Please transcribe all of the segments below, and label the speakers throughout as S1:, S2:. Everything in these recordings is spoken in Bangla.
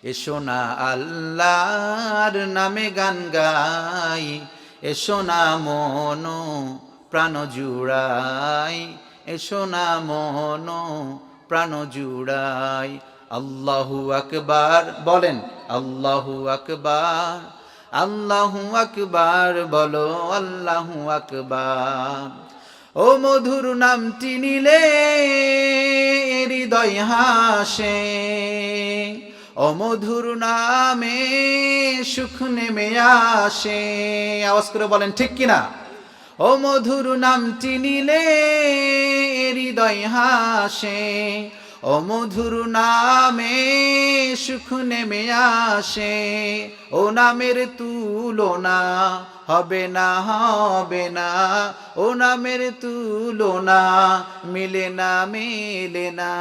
S1: এসো না আল্লাহর নামে গান গাই, এসো না মন প্রাণ জুড়াই, এসো না মন প্রাণ জুড়াই। আল্লাহু আকবার বলেন, আল্লাহু আকবার, আল্লাহু আকবার বলো, আল্লাহু আকবার। ও মধুর নামটি নিলে হৃদয় হাসে, ও মধুর নামে সুখ নেমে আসে। আওয়াজ করে বলেন ঠিক কিনা? ও মধুর নামটি নিলে হৃদয় হাসে, ও মধুর নামে সুখ নেমে আসে। ও নামের তুলনা হবে না, হবে না, ও নামের তুলনা মিলে না, মেলে না,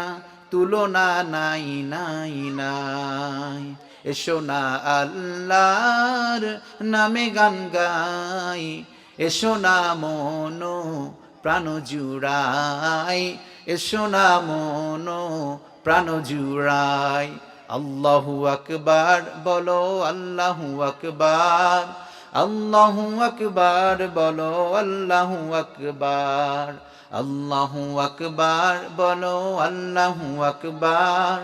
S1: তুলনা নাই, নাই, নাই। এসো না আল্লাহর নামে গান গাই, এসো না মন প্রাণ জুড়াই, এসো না মন প্রাণ জুড়াই। আল্লাহু আকবার বলো, আল্লাহু আকবার, আল্লাহু আকবার বলো, আল্লাহু আকবার, আল্লাহু আকবার বলো, আল্লাহু আকবার,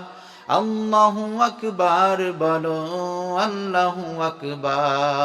S1: আল্লাহু আকবার বলো, আল্লাহু আকবার।